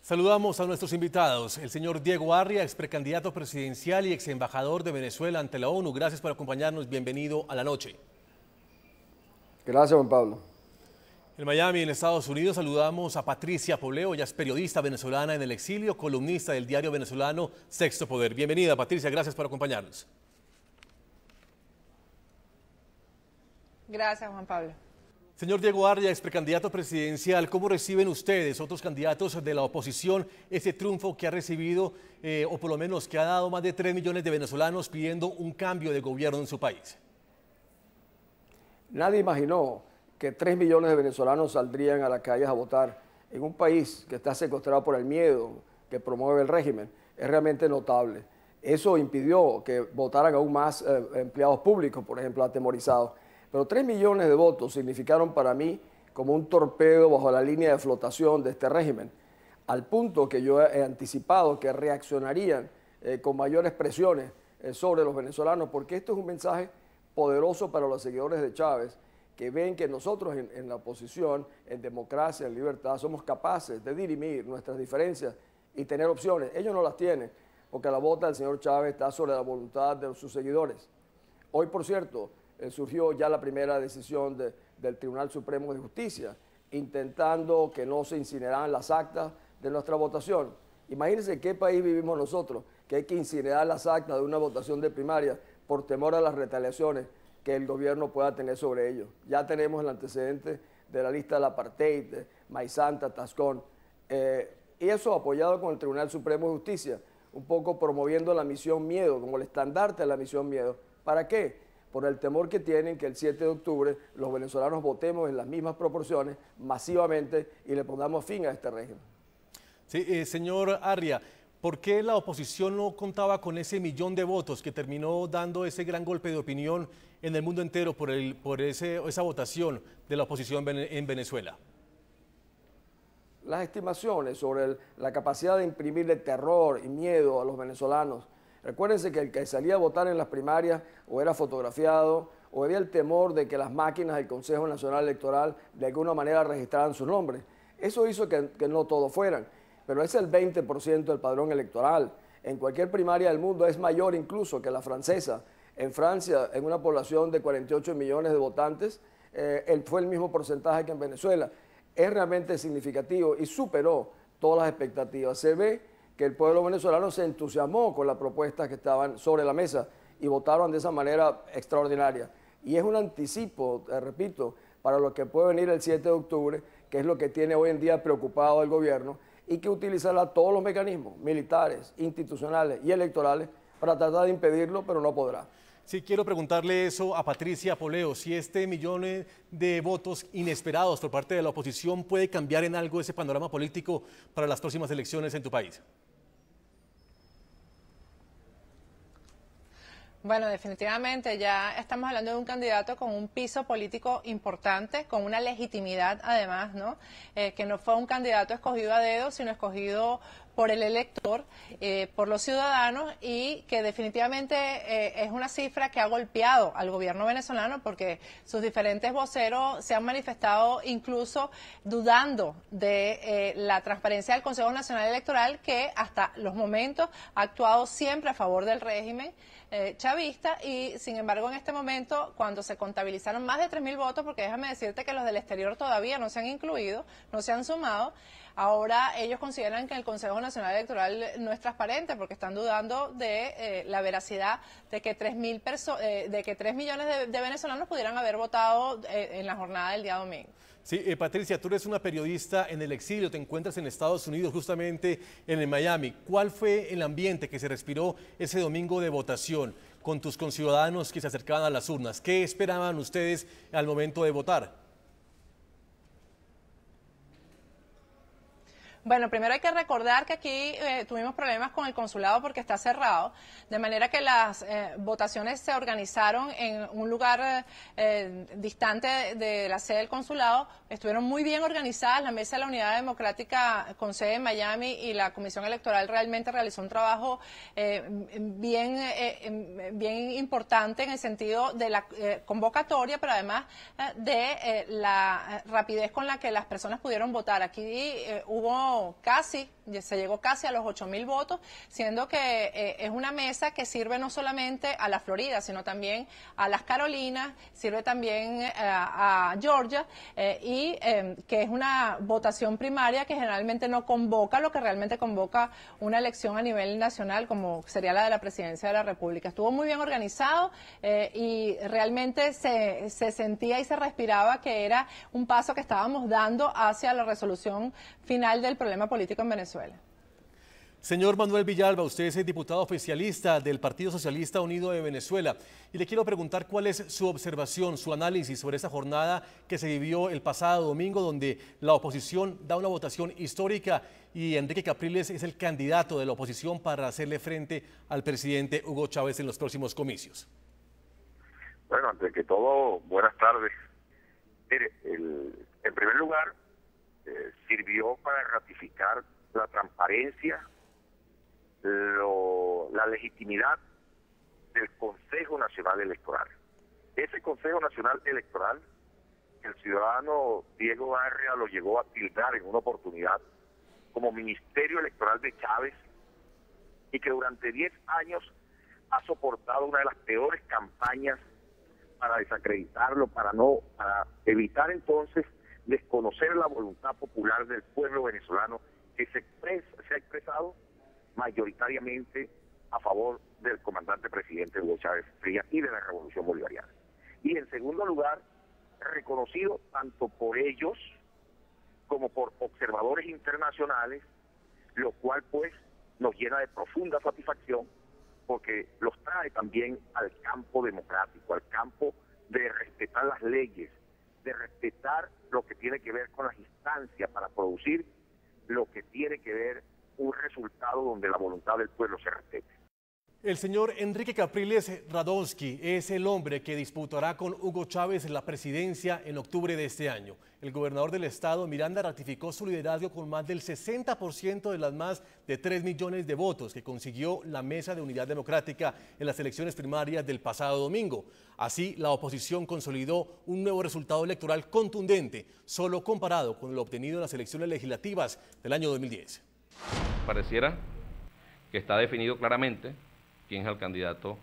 Saludamos a nuestros invitados, el señor Diego Arria, ex precandidato presidencial y ex embajador de Venezuela ante la ONU. Gracias por acompañarnos, bienvenido a la noche. Gracias, Juan Pablo. En Miami, en Estados Unidos, saludamos a Patricia Poleo, ella es periodista venezolana en el exilio, columnista del diario venezolano Sexto Poder. Bienvenida, Patricia, gracias por acompañarnos. Gracias, Juan Pablo. Señor Diego Arria, ex precandidato presidencial, ¿cómo reciben ustedes, otros candidatos de la oposición, ese triunfo que ha recibido, o por lo menos que ha dado más de 3 millones de venezolanos pidiendo un cambio de gobierno en su país? Nadie imaginó que 3 millones de venezolanos saldrían a las calles a votar en un país que está secuestrado por el miedo que promueve el régimen. Es realmente notable. Eso impidió que votaran aún más empleados públicos, por ejemplo, atemorizados. Pero 3 millones de votos significaron para mí como un torpedo bajo la línea de flotación de este régimen, al punto que yo he anticipado que reaccionarían con mayores presiones sobre los venezolanos, porque esto es un mensaje poderoso para los seguidores de Chávez, que ven que nosotros en la oposición, en democracia, en libertad, somos capaces de dirimir nuestras diferencias y tener opciones. Ellos no las tienen, porque la bota del señor Chávez está sobre la voluntad de sus seguidores. Hoy, por cierto, surgió ya la primera decisión del Tribunal Supremo de Justicia, intentando que no se incineraran las actas de nuestra votación. Imagínense qué país vivimos nosotros, que hay que incinerar las actas de una votación de primaria por temor a las retaliaciones que el gobierno pueda tener sobre ellos. Ya tenemos el antecedente de la lista del apartheid, Maizanta, Tascón, y eso apoyado con el Tribunal Supremo de Justicia, un poco promoviendo la misión miedo, como el estandarte de la misión miedo. ¿Para qué? Por el temor que tienen que el 7 de octubre los venezolanos votemos en las mismas proporciones, masivamente, y le pongamos fin a este régimen. Sí, señor Arria, ¿por qué la oposición no contaba con ese millón de votos que terminó dando ese gran golpe de opinión en el mundo entero por esa votación de la oposición en Venezuela? Las estimaciones sobre la capacidad de imprimirle terror y miedo a los venezolanos. Recuérdense que el que salía a votar en las primarias o era fotografiado o había el temor de que las máquinas del Consejo Nacional Electoral de alguna manera registraran sus nombres. Eso hizo que no todos fueran, pero es el 20% del padrón electoral. En cualquier primaria del mundo es mayor incluso que la francesa. En Francia, en una población de 48 millones de votantes, fue el mismo porcentaje que en Venezuela. Es realmente significativo y superó todas las expectativas. Se ve que el pueblo venezolano se entusiasmó con las propuestas que estaban sobre la mesa y votaron de esa manera extraordinaria. Y es un anticipo, repito, para lo que puede venir el 7 de octubre, que es lo que tiene hoy en día preocupado el gobierno, y que utilizará todos los mecanismos militares, institucionales y electorales para tratar de impedirlo, pero no podrá. Sí, quiero preguntarle eso a Patricia Poleo, si este millón de votos inesperados por parte de la oposición puede cambiar en algo ese panorama político para las próximas elecciones en tu país. Bueno, definitivamente ya estamos hablando de un candidato con un piso político importante, con una legitimidad además, ¿no? Que no fue un candidato escogido a dedo, sino escogido por el elector, por los ciudadanos, y que definitivamente es una cifra que ha golpeado al gobierno venezolano porque sus diferentes voceros se han manifestado incluso dudando de la transparencia del Consejo Nacional Electoral, que hasta los momentos ha actuado siempre a favor del régimen chavista, y sin embargo en este momento, cuando se contabilizaron más de 3.000 votos, porque déjame decirte que los del exterior todavía no se han incluido, no se han sumado, ahora ellos consideran que el Consejo Nacional Electoral no es transparente porque están dudando de la veracidad de que 3 millones de venezolanos pudieran haber votado en la jornada del día domingo. Sí, Patricia, tú eres una periodista en el exilio, te encuentras en Estados Unidos, justamente en el Miami. ¿Cuál fue el ambiente que se respiró ese domingo de votación con tus conciudadanos que se acercaban a las urnas? ¿Qué esperaban ustedes al momento de votar? Bueno, primero hay que recordar que aquí tuvimos problemas con el consulado porque está cerrado, de manera que las votaciones se organizaron en un lugar distante de la sede del consulado. Estuvieron muy bien organizadas, la Mesa de la Unidad Democrática con sede en Miami y la Comisión Electoral realmente realizó un trabajo bien importante en el sentido de la convocatoria, pero además de la rapidez con la que las personas pudieron votar. Aquí hubo casi se llegó casi a los 8.000 votos, siendo que es una mesa que sirve no solamente a la Florida, sino también a las Carolinas, sirve también a Georgia, y que es una votación primaria que generalmente no convoca lo que realmente convoca una elección a nivel nacional, como sería la de la presidencia de la República. Estuvo muy bien organizado y realmente se sentía y se respiraba que era un paso que estábamos dando hacia la resolución final del problema político en Venezuela. Señor Manuel Villalba, usted es el diputado oficialista del Partido Socialista Unido de Venezuela y le quiero preguntar cuál es su observación, su análisis sobre esta jornada que se vivió el pasado domingo, donde la oposición da una votación histórica y Enrique Capriles es el candidato de la oposición para hacerle frente al presidente Hugo Chávez en los próximos comicios. Bueno, antes que todo, buenas tardes. Mire, en primer lugar, sirvió para ratificar la transparencia, la legitimidad del Consejo Nacional Electoral. Ese Consejo Nacional Electoral, el ciudadano Diego Arria lo llegó a tildar en una oportunidad como Ministerio Electoral de Chávez, y que durante 10 años ha soportado una de las peores campañas para desacreditarlo, para evitar entonces desconocer la voluntad popular del pueblo venezolano que se ha expresado mayoritariamente a favor del comandante presidente Hugo Chávez Frías y de la Revolución Bolivariana. Y en segundo lugar, reconocido tanto por ellos como por observadores internacionales, lo cual pues nos llena de profunda satisfacción porque los trae también al campo democrático, al campo de respetar las leyes, de respetar lo que tiene que ver con las instancias para producir lo que tiene que ver un resultado donde la voluntad del pueblo se respete. El señor Enrique Capriles Radonsky es el hombre que disputará con Hugo Chávez la presidencia en octubre de este año. El gobernador del estado, Miranda, ratificó su liderazgo con más del 60% de las más de 3 millones de votos que consiguió la Mesa de Unidad Democrática en las elecciones primarias del pasado domingo. Así, la oposición consolidó un nuevo resultado electoral contundente, solo comparado con lo obtenido en las elecciones legislativas del año 2010. Pareciera que está definido claramente quién es el candidato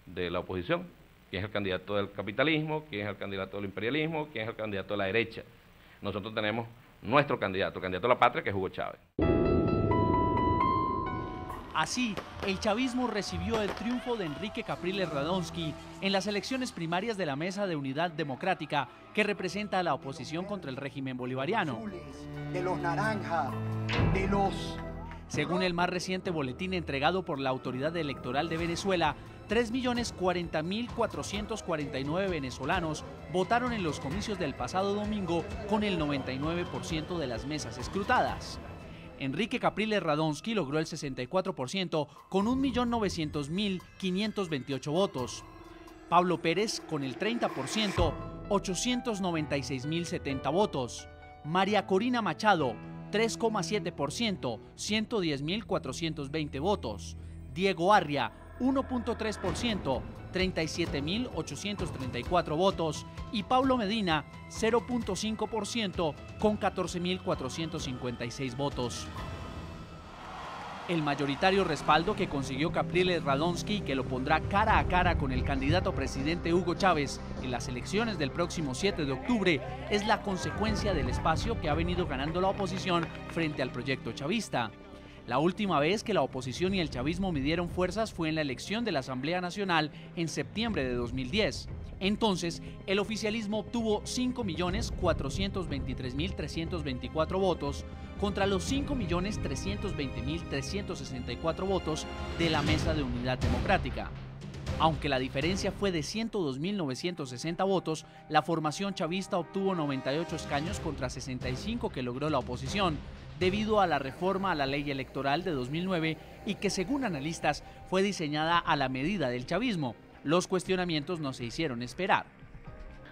de la oposición, quién es el candidato del capitalismo, quién es el candidato del imperialismo, quién es el candidato de la derecha. Nosotros tenemos nuestro candidato, el candidato de la patria, que es Hugo Chávez. Así, el chavismo recibió el triunfo de Enrique Capriles Radonsky en las elecciones primarias de la Mesa de Unidad Democrática, que representa a la oposición contra el régimen bolivariano. De los naranjas, de los... Según el más reciente boletín entregado por la Autoridad Electoral de Venezuela, 3.040.449 venezolanos votaron en los comicios del pasado domingo con el 99% de las mesas escrutadas. Enrique Capriles Radonsky logró el 64% con 1.900.528 votos. Pablo Pérez con el 30%, 896.070 votos. María Corina Machado, 3,7%, 110.420 votos. Diego Arria, 1.3%, 37.834 votos. Y Paulo Medina, 0.5%, con 14.456 votos. El mayoritario respaldo que consiguió Capriles Radonsky, que lo pondrá cara a cara con el candidato presidente Hugo Chávez en las elecciones del próximo 7 de octubre, es la consecuencia del espacio que ha venido ganando la oposición frente al proyecto chavista. La última vez que la oposición y el chavismo midieron fuerzas fue en la elección de la Asamblea Nacional en septiembre de 2010. Entonces, el oficialismo obtuvo 5.423.324 votos contra los 5.320.364 votos de la Mesa de Unidad Democrática. Aunque la diferencia fue de 102.960 votos, la formación chavista obtuvo 98 escaños contra 65 que logró la oposición, debido a la reforma a la ley electoral de 2009 y que, según analistas, fue diseñada a la medida del chavismo. Los cuestionamientos no se hicieron esperar.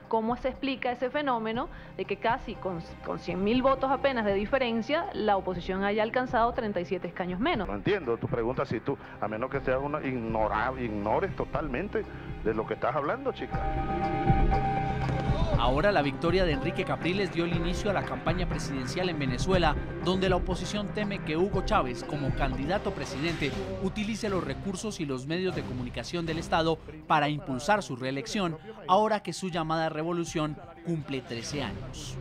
¿Cómo se explica ese fenómeno de que casi con 100.000 votos apenas de diferencia, la oposición haya alcanzado 37 escaños menos? No entiendo tu pregunta, si tú, a menos que seas una ignores totalmente de lo que estás hablando, chica. Ahora la victoria de Enrique Capriles dio el inicio a la campaña presidencial en Venezuela, donde la oposición teme que Hugo Chávez, como candidato a presidente, utilice los recursos y los medios de comunicación del Estado para impulsar su reelección, ahora que su llamada revolución cumple 13 años.